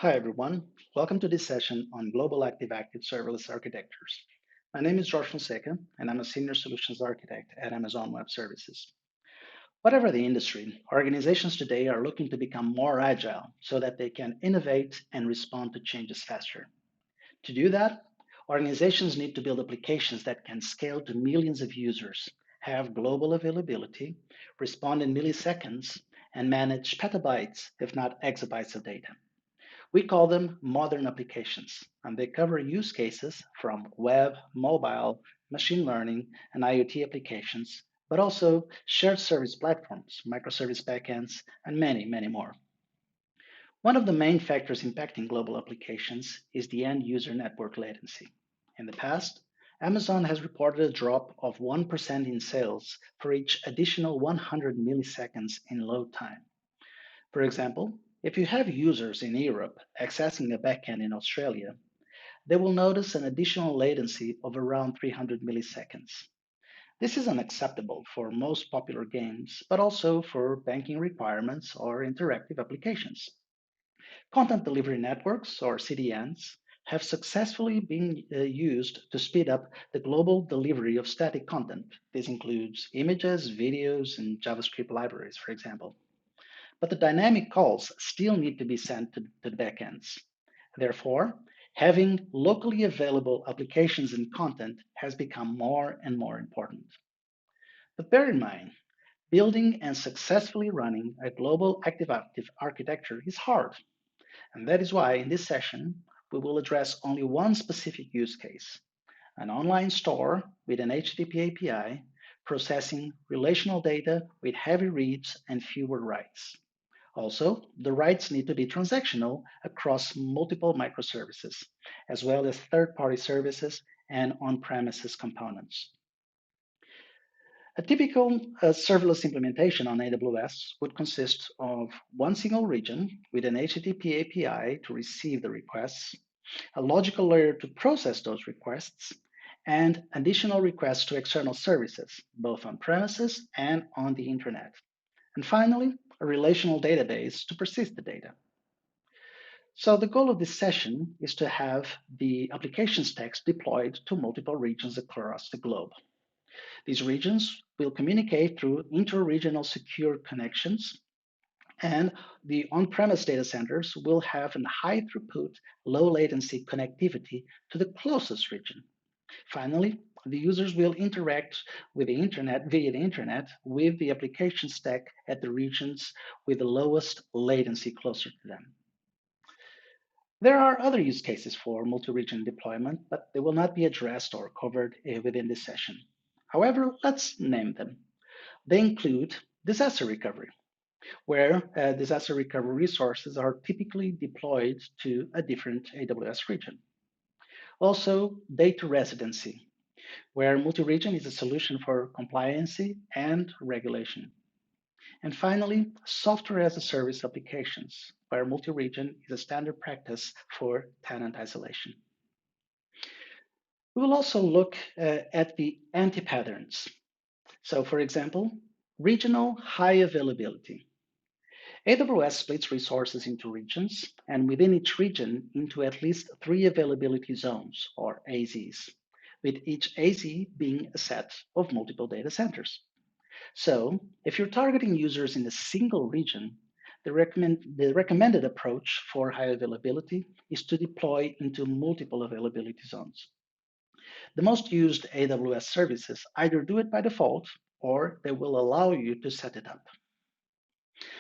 Hi, everyone. Welcome to this session on Global Active-Active Serverless Architectures. My name is George Fonseca, and I'm a Senior Solutions Architect at Amazon Web Services. Whatever the industry, organizations today are looking to become more agile so that they can innovate and respond to changes faster. To do that, organizations need to build applications that can scale to millions of users, have global availability, respond in milliseconds, and manage petabytes, if not exabytes of data. We call them modern applications, and they cover use cases from web, mobile, machine learning, and IoT applications, but also shared service platforms, microservice backends, and many, many more. One of the main factors impacting global applications is the end user network latency. In the past, Amazon has reported a drop of 1% in sales for each additional 100 milliseconds in load time. For example, if you have users in Europe accessing a backend in Australia, they will notice an additional latency of around 300 milliseconds. This is unacceptable for most popular games, but also for banking requirements or interactive applications. Content delivery networks, or CDNs, have successfully been used to speed up the global delivery of static content. This includes images, videos, and JavaScript libraries, for example. But the dynamic calls still need to be sent to the backends. Therefore, having locally available applications and content has become more and more important. But bear in mind, building and successfully running a global active-active architecture is hard. And that is why in this session, we will address only one specific use case, an online store with an HTTP API processing relational data with heavy reads and fewer writes. Also, the writes need to be transactional across multiple microservices, as well as third-party services and on-premises components. A typical serverless implementation on AWS would consist of one single region with an HTTP API to receive the requests, a logical layer to process those requests, and additional requests to external services, both on premises and on the internet. And finally, a relational database to persist the data. So the goal of this session is to have the application stacks deployed to multiple regions across the globe. These regions will communicate through inter-regional secure connections, and the on-premise data centers will have a high throughput, low latency connectivity to the closest region. Finally, the users will interact with the internet via the internet with the application stack at the regions with the lowest latency closer to them. There are other use cases for multi-region deployment, but they will not be addressed or covered within this session. However, let's name them. They include disaster recovery, where disaster recovery resources are typically deployed to a different AWS region. Also, data residency, where multi-region is a solution for compliancy and regulation. And finally, software as a service applications, where multi-region is a standard practice for tenant isolation. We will also look at the anti-patterns. So for example, regional high availability. AWS splits resources into regions, and within each region into at least 3 availability zones, or AZs, with each AZ being a set of multiple data centers. So if you're targeting users in a single region, the recommended approach for high availability is to deploy into multiple availability zones. The most used AWS services either do it by default or they will allow you to set it up.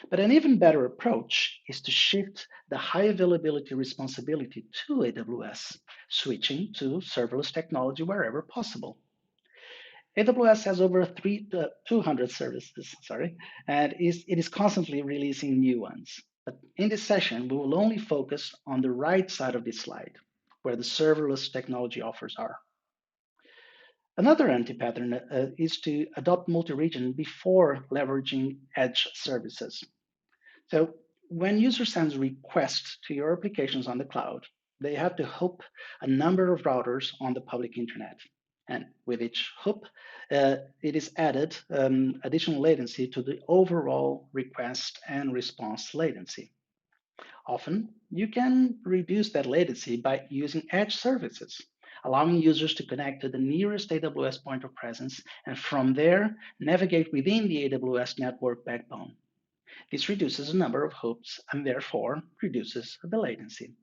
But an even better approach is to shift the high availability responsibility to AWS, switching to serverless technology wherever possible. AWS has over 200 services, and it is constantly releasing new ones. But in this session, we will only focus on the right side of this slide, where the serverless technology offers are. Another anti-pattern is to adopt multi-region before leveraging edge services. So when user sends requests to your applications on the cloud, they have to hoop a number of routers on the public internet. And with each hoop, it is added additional latency to the overall request and response latency. Often, you can reduce that latency by using edge services, allowing users to connect to the nearest AWS point of presence and from there navigate within the AWS network backbone. This reduces the number of hoops and therefore reduces the latency.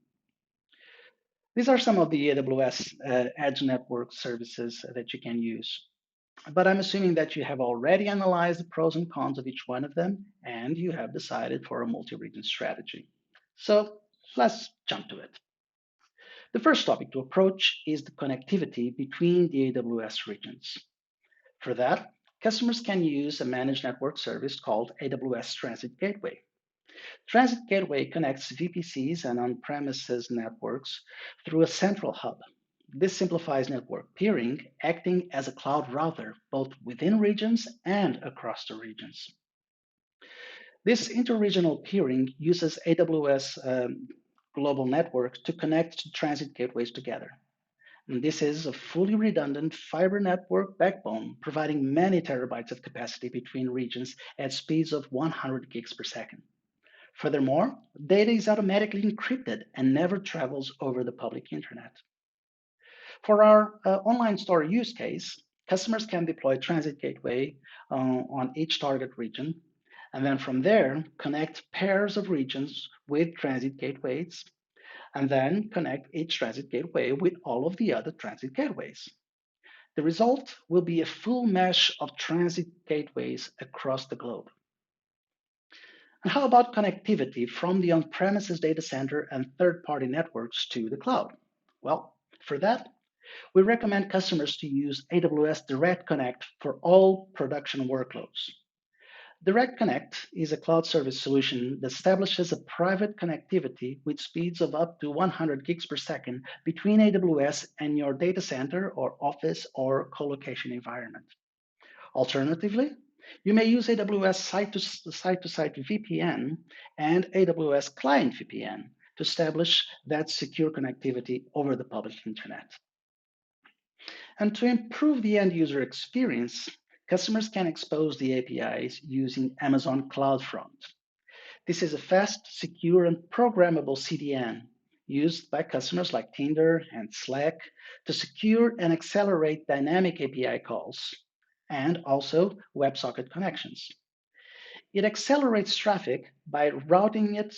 These are some of the AWS Edge network services that you can use. But I'm assuming that you have already analyzed the pros and cons of each one of them and you have decided for a multi-region strategy. So let's jump to it. The first topic to approach is the connectivity between the AWS regions. For that, customers can use a managed network service called AWS Transit Gateway. Transit Gateway connects VPCs and on-premises networks through a central hub. This simplifies network peering, acting as a cloud router both within regions and across the regions. This interregional peering uses AWS global networks to connect transit gateways together. And this is a fully redundant fiber network backbone providing many terabytes of capacity between regions at speeds of 100 gigs per second. Furthermore, data is automatically encrypted and never travels over the public internet. For our online store use case, customers can deploy Transit Gateway on each target region, and then from there, connect pairs of regions with Transit Gateways, and then connect each Transit Gateway with all of the other Transit Gateways. The result will be a full mesh of Transit Gateways across the globe. And how about connectivity from the on-premises data center and third-party networks to the cloud? Well, for that, we recommend customers to use AWS Direct Connect for all production workloads. Direct Connect is a cloud service solution that establishes a private connectivity with speeds of up to 100 gigs per second between AWS and your data center or office or colocation environment. Alternatively, you may use AWS site-to-site VPN and AWS client VPN to establish that secure connectivity over the public internet. And to improve the end user experience, customers can expose the APIs using Amazon CloudFront. This is a fast, secure, and programmable CDN used by customers like Tinder and Slack to secure and accelerate dynamic API calls and also WebSocket connections. It accelerates traffic by routing it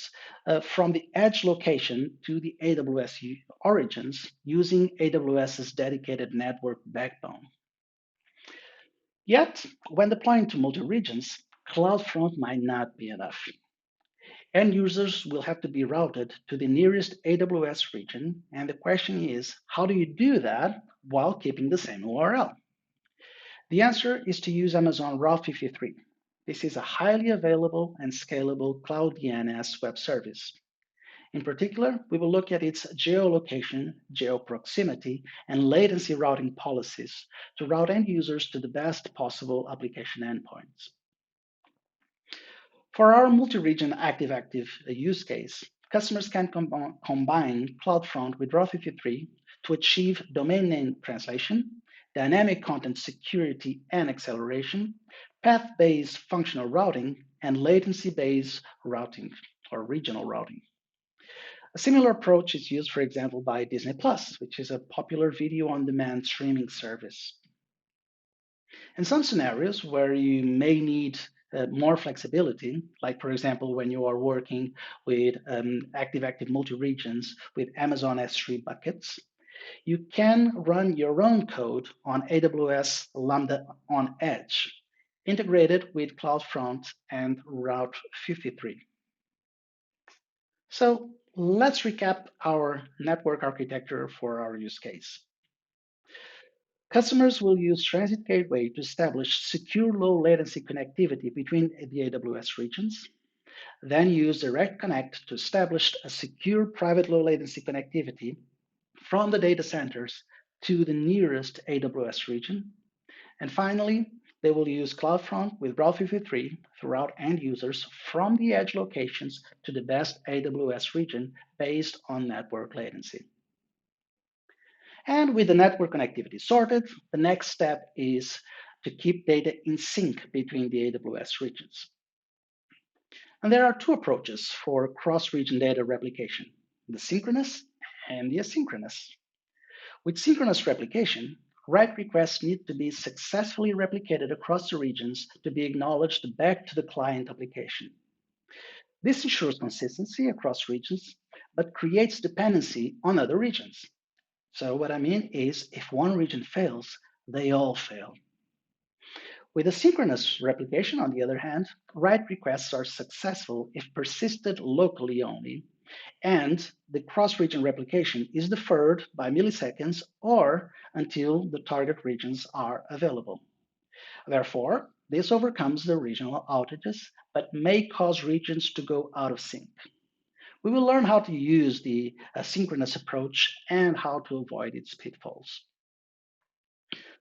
from the edge location to the AWS origins using AWS's dedicated network backbone. Yet, when deploying to multi-regions, CloudFront might not be enough. End users will have to be routed to the nearest AWS region, and the question is, how do you do that while keeping the same URL? The answer is to use Amazon Route 53. This is a highly available and scalable cloud DNS web service. In particular, we will look at its geolocation, geoproximity, and latency routing policies to route end users to the best possible application endpoints. For our multi-region active-active use case, customers can combine CloudFront with Route 53 to achieve domain name translation, dynamic content security and acceleration, path-based functional routing, and latency-based routing or regional routing. A similar approach is used, for example, by Disney Plus, which is a popular video on demand streaming service. In some scenarios where you may need more flexibility, like for example, when you are working with active-active multi-regions with Amazon S3 buckets, you can run your own code on AWS Lambda on Edge, integrated with CloudFront and Route 53. So let's recap our network architecture for our use case. Customers will use Transit Gateway to establish secure low latency connectivity between the AWS regions, then use Direct Connect to establish a secure private low latency connectivity from the data centers to the nearest AWS region. And finally, they will use CloudFront with Route 53 to route end users from the edge locations to the best AWS region based on network latency. And with the network connectivity sorted, the next step is to keep data in sync between the AWS regions. And there are two approaches for cross-region data replication, the synchronous and the asynchronous. With synchronous replication, write requests need to be successfully replicated across the regions to be acknowledged back to the client application. This ensures consistency across regions, but creates dependency on other regions. So what I mean is, if one region fails, they all fail. With asynchronous replication, on the other hand, write requests are successful if persisted locally only, and the cross-region replication is deferred by milliseconds or until the target regions are available. Therefore, this overcomes the regional outages, but may cause regions to go out of sync. We will learn how to use the asynchronous approach and how to avoid its pitfalls.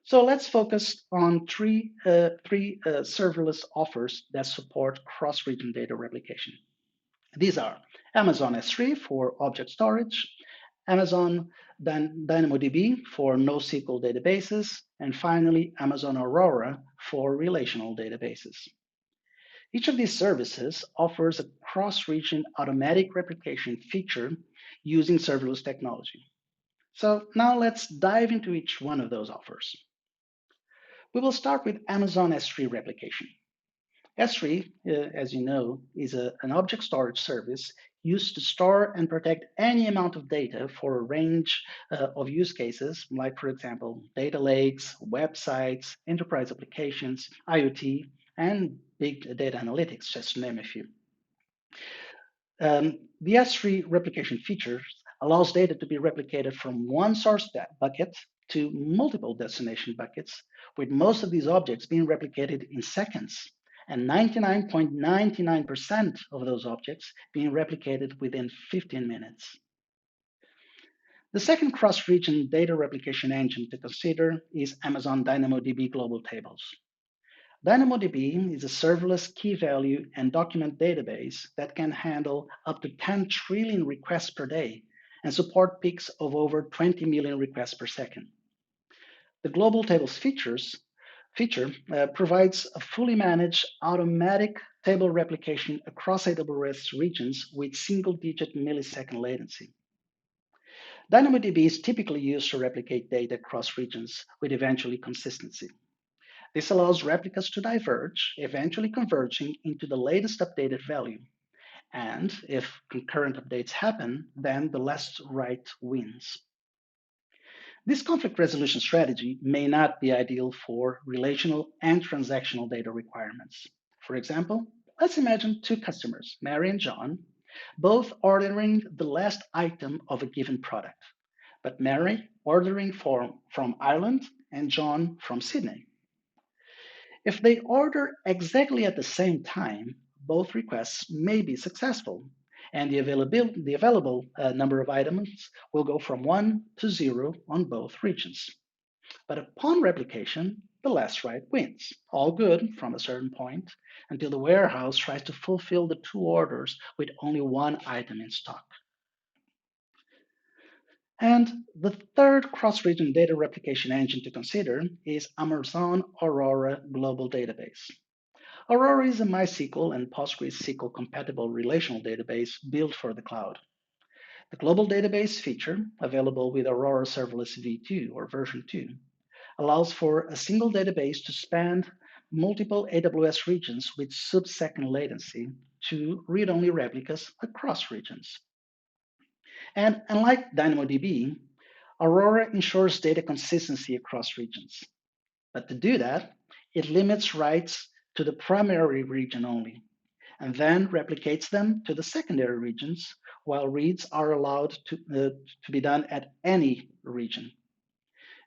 So let's focus on three serverless offers that support cross-region data replication. These are Amazon S3 for object storage, Amazon DynamoDB for NoSQL databases, and finally Amazon Aurora for relational databases. Each of these services offers a cross-region automatic replication feature using serverless technology. So now let's dive into each one of those offers. We will start with Amazon S3 replication. S3, as you know, is an object storage service used to store and protect any amount of data for a range of use cases, like, for example, data lakes, websites, enterprise applications, IoT, and big data analytics, just to name a few. The S3 replication features allows data to be replicated from one source bucket to multiple destination buckets, with most of these objects being replicated in seconds, and 99.99% of those objects being replicated within 15 minutes. The second cross-region data replication engine to consider is Amazon DynamoDB Global Tables. DynamoDB is a serverless key value and document database that can handle up to 10 trillion requests per day and support peaks of over 20 million requests per second. The Global Tables feature provides a fully managed automatic table replication across AWS regions with single-digit millisecond latency. DynamoDB is typically used to replicate data across regions with eventually consistency. This allows replicas to diverge, eventually converging into the latest updated value. And if concurrent updates happen, then the last write wins. This conflict resolution strategy may not be ideal for relational and transactional data requirements. For example, let's imagine two customers, Mary and John, both ordering the last item of a given product, but Mary ordering from Ireland and John from Sydney. If they order exactly at the same time, both requests may be successful, and the available number of items will go from 1 to 0 on both regions. But upon replication, the last write wins. All good from a certain point until the warehouse tries to fulfill the two orders with only one item in stock. And the third cross-region data replication engine to consider is Amazon Aurora Global Database. Aurora is a MySQL and PostgreSQL compatible relational database built for the cloud. The global database feature, available with Aurora Serverless v2 or version 2, allows for a single database to span multiple AWS regions with sub-second latency to read-only replicas across regions. And unlike DynamoDB, Aurora ensures data consistency across regions. But to do that, it limits writes to the primary region only, and then replicates them to the secondary regions, while reads are allowed to be done at any region.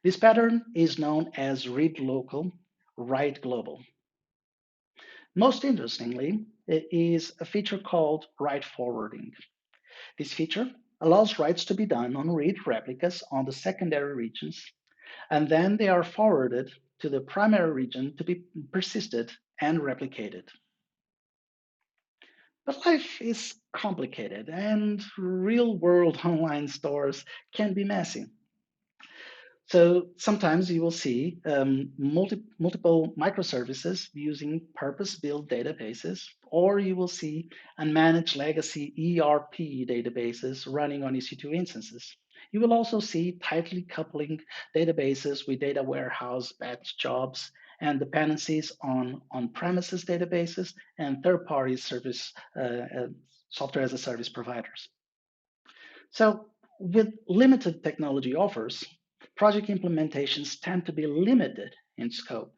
This pattern is known as read local, write global. Most interestingly, it is a feature called write forwarding. This feature allows writes to be done on read replicas on the secondary regions, and then they are forwarded to the primary region to be persisted and replicated. But life is complicated, and real-world online stores can be messy. So sometimes you will see multiple microservices using purpose-built databases or you will see unmanaged legacy ERP databases running on EC2 instances. You will also see tightly coupling databases with data warehouse batch jobs and dependencies on on-premises databases and third-party service software as a service providers. So, with limited technology offers, project implementations tend to be limited in scope,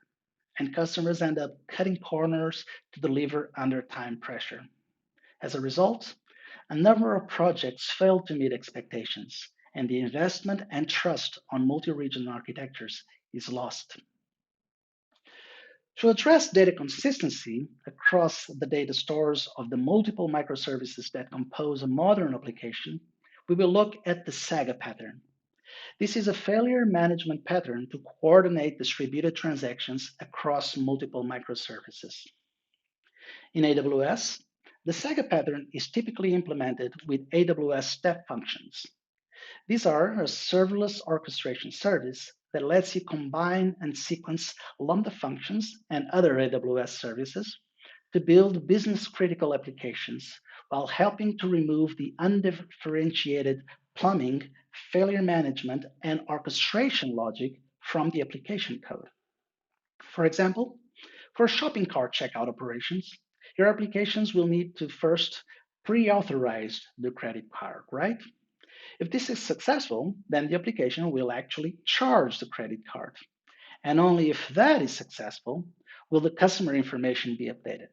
and customers end up cutting corners to deliver under time pressure. As a result, a number of projects fail to meet expectations, and the investment and trust on multi-region architectures is lost. To address data consistency across the data stores of the multiple microservices that compose a modern application, we will look at the SAGA pattern. This is a failure management pattern to coordinate distributed transactions across multiple microservices. In AWS, the SAGA pattern is typically implemented with AWS step functions. These are a serverless orchestration service that lets you combine and sequence Lambda functions and other AWS services to build business-critical applications while helping to remove the undifferentiated plumbing, failure management, and orchestration logic from the application code. For example, for shopping cart checkout operations, your applications will need to first pre-authorize the credit card, right? If this is successful, then the application will actually charge the credit card. And only if that is successful will the customer information be updated.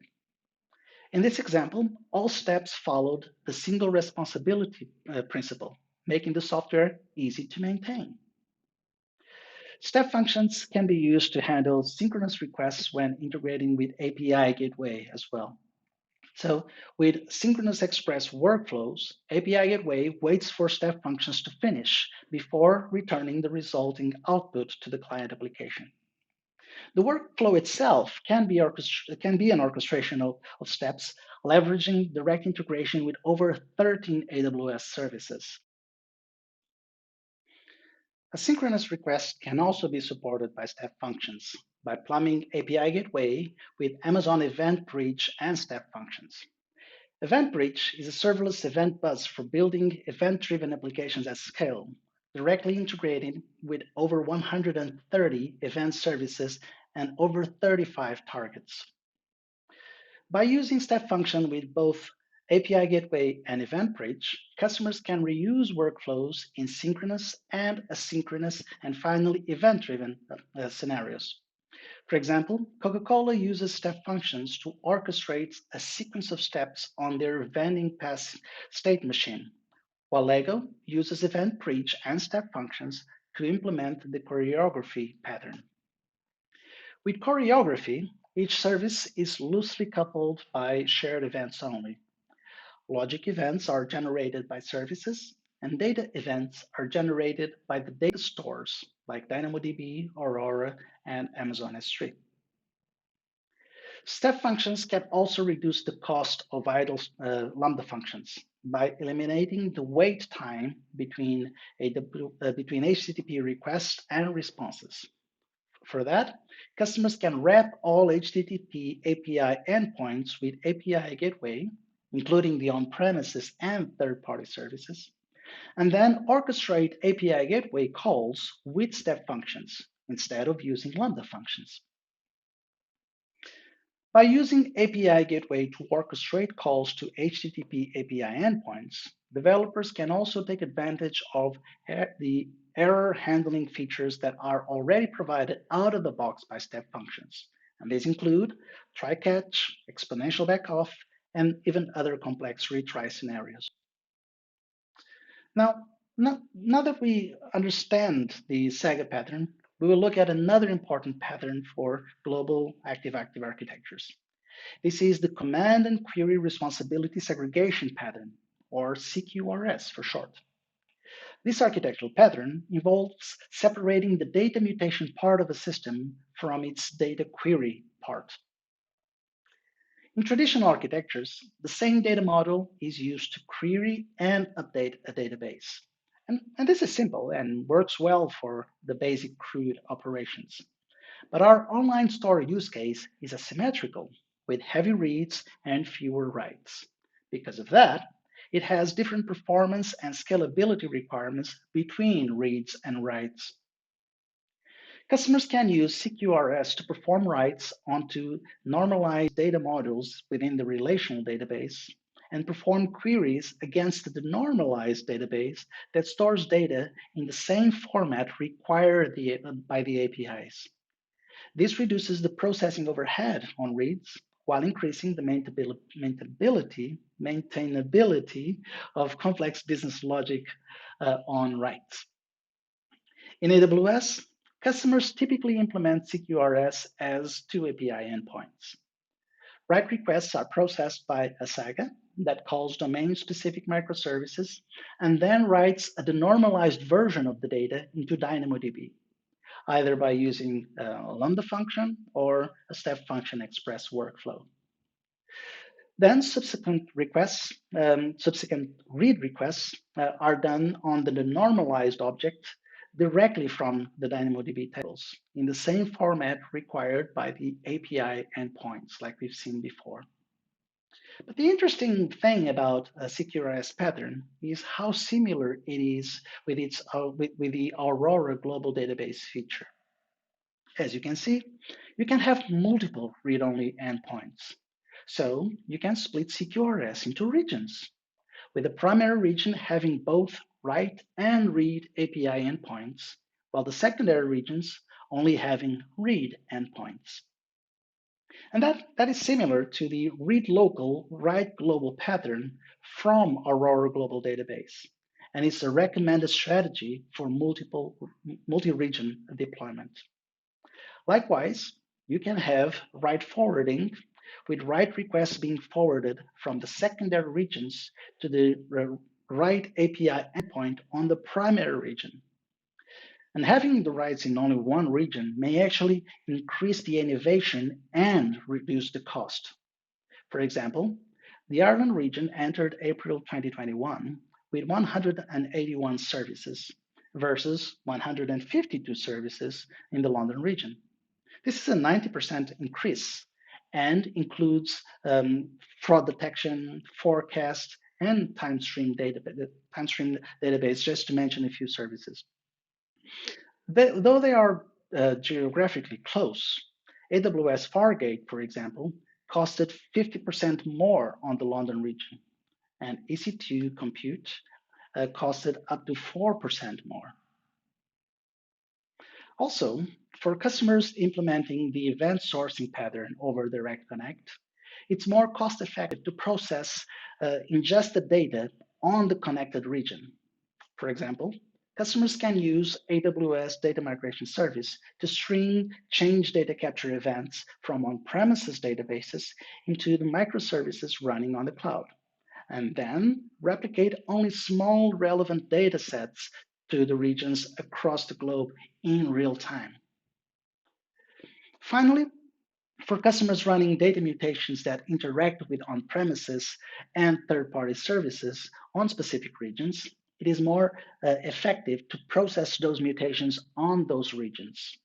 In this example, all steps followed the single responsibility principle, making the software easy to maintain. Step functions can be used to handle synchronous requests when integrating with API gateway as well. So with synchronous express workflows, API gateway waits for step functions to finish before returning the resulting output to the client application. The workflow itself can be an orchestration of steps, leveraging direct integration with over 13 AWS services. Asynchronous requests can also be supported by step functions by plumbing API gateway with Amazon Event Bridge and step functions. Event Bridge is a serverless event bus for building event-driven applications at scale, directly integrated with over 130 event services and over 35 targets. By using step function with both API Gateway and Event Bridge, customers can reuse workflows in synchronous and asynchronous and finally event-driven scenarios. For example, Coca-Cola uses step functions to orchestrate a sequence of steps on their vending pass state machine, while Lego uses Event Bridge and step functions to implement the choreography pattern. With choreography, each service is loosely coupled by shared events only. Logic events are generated by services, and data events are generated by the data stores like DynamoDB, Aurora, and Amazon S3. Step functions can also reduce the cost of idle Lambda functions by eliminating the wait time between HTTP requests and responses. For that, customers can wrap all HTTP API endpoints with API Gateway, including the on-premises and third-party services, and then orchestrate API Gateway calls with step functions instead of using Lambda functions. By using API Gateway to orchestrate calls to HTTP API endpoints, developers can also take advantage of the error handling features that are already provided out of the box by step functions. And these include try-catch, exponential backoff, and even other complex retry scenarios. Now that we understand the SAGA pattern, we will look at another important pattern for global active-active architectures. This is the command and query responsibility segregation pattern, or CQRS for short. This architectural pattern involves separating the data mutation part of a system from its data query part. In traditional architectures, the same data model is used to query and update a database. And this is simple and works well for the basic CRUD operations. But our online store use case is asymmetrical. with heavy reads and fewer writes. Because of that, it has different performance and scalability requirements between reads and writes. Customers can use CQRS to perform writes onto normalized data modules within the relational database and perform queries against the normalized database that stores data in the same format required by the APIs. This reduces the processing overhead on reads while increasing the maintainability of complex business logic on writes. In AWS, customers typically implement CQRS as two API endpoints. Write requests are processed by a Saga that calls domain-specific microservices and then writes a denormalized version of the data into DynamoDB, either by using a Lambda function or a step function express workflow. Then subsequent read requests are done on the normalized object directly from the DynamoDB tables in the same format required by the API endpoints, like we've seen before. But the interesting thing about a CQRS pattern is how similar it is with, with the Aurora global database feature. As you can see, you can have multiple read-only endpoints. So you can split CQRS into regions, with the primary region having both write and read API endpoints, while the secondary regions only having read endpoints. And that is similar to the read local, write global pattern from Aurora Global Database. And it's a recommended strategy for multi-region deployment. Likewise, you can have write forwarding with write requests being forwarded from the secondary regions to the write API endpoint on the primary region. And having the writes in only one region may actually increase the innovation and reduce the cost. For example, the Ireland region entered April 2021 with 181 services versus 152 services in the London region. This is a 90% increase and includes fraud detection, forecast, and time stream database, just to mention a few services. Though they are geographically close, AWS Fargate, for example, costed 50% more on the London region, and EC2 Compute costed up to 4% more. Also, for customers implementing the event sourcing pattern over Direct Connect, it's more cost effective to process ingested data on the connected region. For example, customers can use AWS Data Migration Service to stream change data capture events from on-premises databases into the microservices running on the cloud, and then replicate only small relevant data sets to the regions across the globe in real time. Finally, for customers running data mutations that interact with on-premises and third-party services on specific regions, it is more effective to process those mutations on those regions.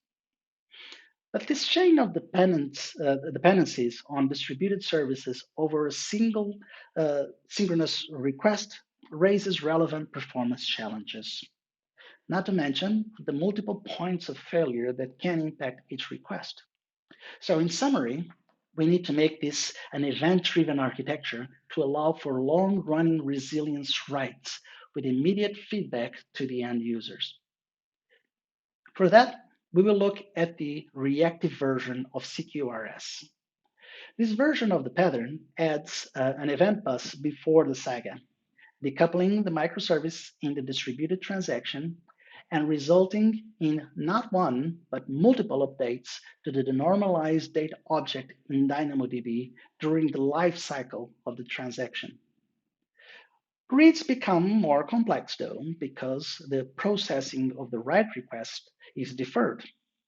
But this chain of dependencies on distributed services over a single synchronous request raises relevant performance challenges, not to mention the multiple points of failure that can impact each request. So in summary, we need to make this an event-driven architecture to allow for long-running resilience writes with immediate feedback to the end users. For that, we will look at the reactive version of CQRS. This version of the pattern adds an event bus before the Saga, decoupling the microservice in the distributed transaction and resulting in not one, but multiple updates to the denormalized data object in DynamoDB during the life cycle of the transaction. Reads become more complex though, because the processing of the write request is deferred.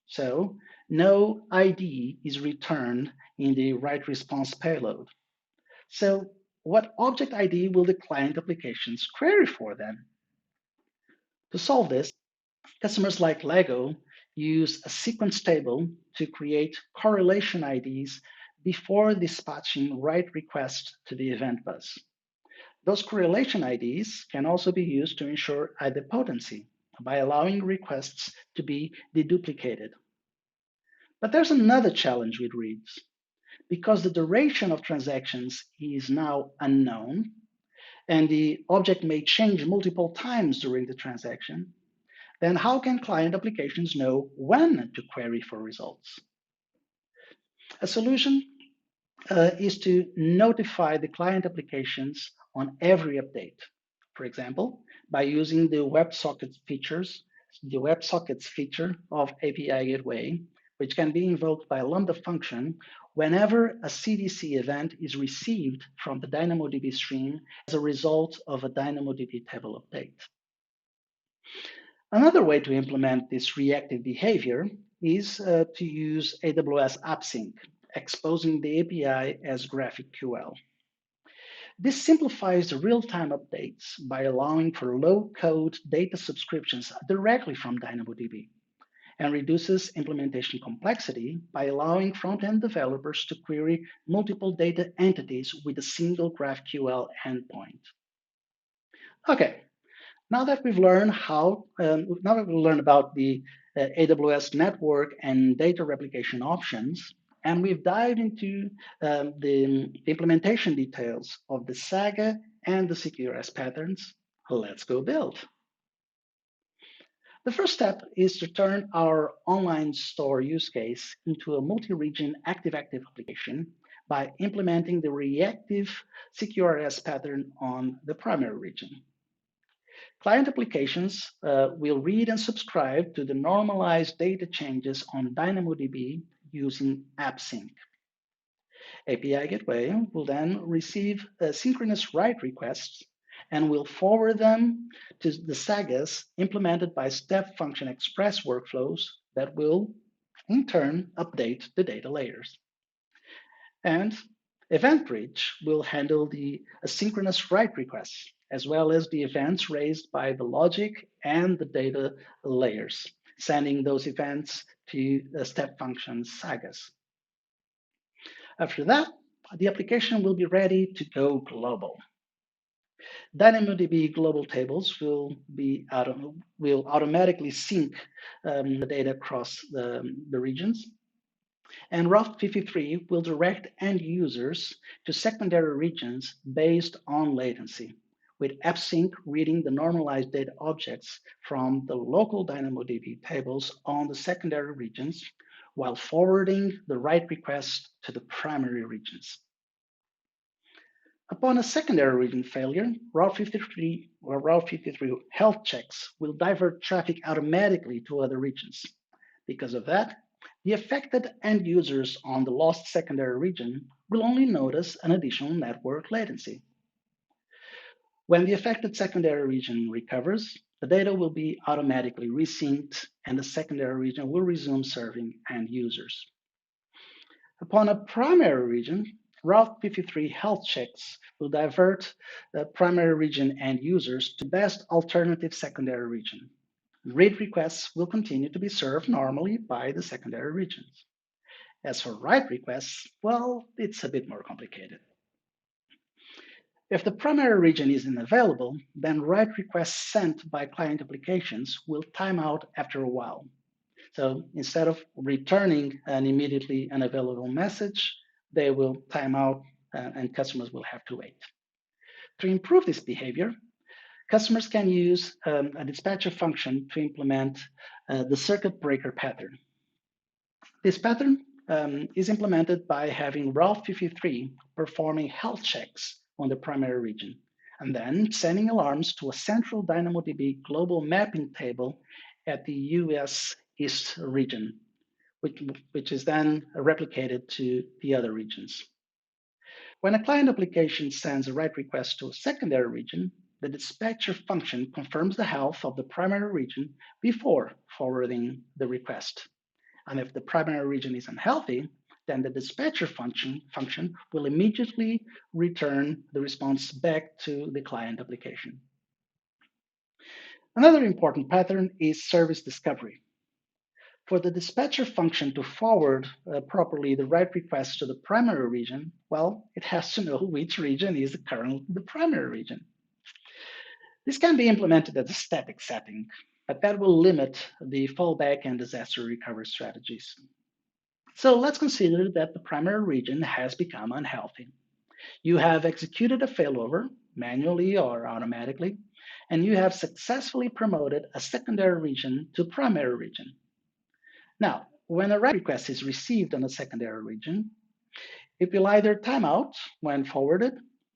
So no ID is returned in the write response payload. So what object ID will the client applications query for then? To solve this, customers like Lego use a sequence table to create correlation IDs before dispatching write requests to the event bus. Those correlation IDs can also be used to ensure idempotency by allowing requests to be deduplicated. But there's another challenge with reads. Because the duration of transactions is now unknown, and the object may change multiple times during the transaction, then how can client applications know when to query for results? A solution is to notify the client applications on every update. For example, by using the WebSockets feature of API Gateway, which can be invoked by a Lambda function whenever a CDC event is received from the DynamoDB stream as a result of a DynamoDB table update. Another way to implement this reactive behavior is to use AWS AppSync, exposing the API as GraphQL. This simplifies the real-time updates by allowing for low-code data subscriptions directly from DynamoDB and reduces implementation complexity by allowing front-end developers to query multiple data entities with a single GraphQL endpoint. Okay, now that we've learned about the AWS network and data replication options, and we've dived into the implementation details of the Saga and the CQRS patterns, let's go build. The first step is to turn our online store use case into a multi-region active-active application by implementing the reactive CQRS pattern on the primary region. Client applications will read and subscribe to the normalized data changes on DynamoDB using AppSync. API Gateway will then receive synchronous write requests and will forward them to the sagas implemented by step function express workflows that will, in turn, update the data layers. And EventBridge will handle the asynchronous write requests, as well as the events raised by the logic and the data layers, sending those events to the step function sagas. After that, the application will be ready to go global. DynamoDB global tables will automatically sync the data across the regions. And Route 53 will direct end users to secondary regions based on latency, with AppSync reading the normalized data objects from the local DynamoDB tables on the secondary regions, while forwarding the write request to the primary regions. Upon a secondary region failure, Route 53 health checks will divert traffic automatically to other regions. Because of that, the affected end users on the lost secondary region will only notice an additional network latency. When the affected secondary region recovers, the data will be automatically resynced and the secondary region will resume serving end users. Upon a primary region, Route 53 health checks will divert the primary region end users to best alternative secondary region. Read requests will continue to be served normally by the secondary regions. As for write requests, well, it's a bit more complicated. If the primary region isn't available, then write requests sent by client applications will time out after a while. So instead of returning an immediately unavailable message, they will time out and customers will have to wait. To improve this behavior, customers can use a dispatcher function to implement the circuit breaker pattern. This pattern is implemented by having Route 53 performing health checks on the primary region, and then sending alarms to a central DynamoDB global mapping table at the US East region, which is then replicated to the other regions. When a client application sends a write request to a secondary region, the dispatcher function confirms the health of the primary region before forwarding the request. And if the primary region is unhealthy, then the dispatcher function will immediately return the response back to the client application. Another important pattern is service discovery. For the dispatcher function to forward properly the write request to the primary region, well, it has to know which region is currently the primary region. This can be implemented as a static setting, but that will limit the fallback and disaster recovery strategies. So let's consider that the primary region has become unhealthy. You have executed a failover, manually or automatically, and you have successfully promoted a secondary region to primary region. Now, when a write request is received on a secondary region, it will either timeout when forwarded,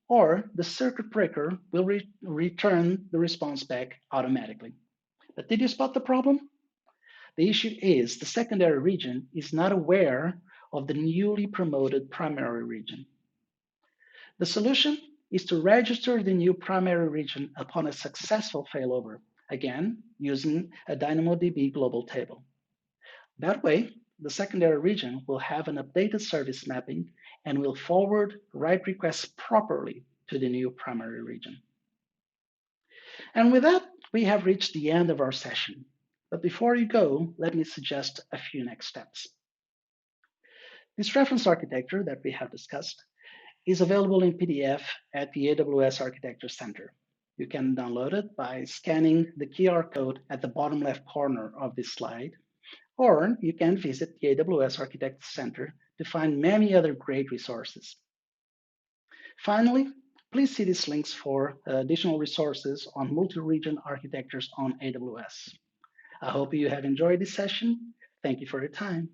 or the circuit breaker will return the response back automatically. But did you spot the problem? The issue is the secondary region is not aware of the newly promoted primary region. The solution is to register the new primary region upon a successful failover, again, using a DynamoDB global table. That way, the secondary region will have an updated service mapping and will forward write requests properly to the new primary region. And with that, we have reached the end of our session. But before you go, let me suggest a few next steps. This reference architecture that we have discussed is available in PDF at the AWS Architecture Center. You can download it by scanning the QR code at the bottom left corner of this slide, or you can visit the AWS Architecture Center to find many other great resources. Finally, please see these links for additional resources on multi-region architectures on AWS. I hope you have enjoyed this session. Thank you for your time.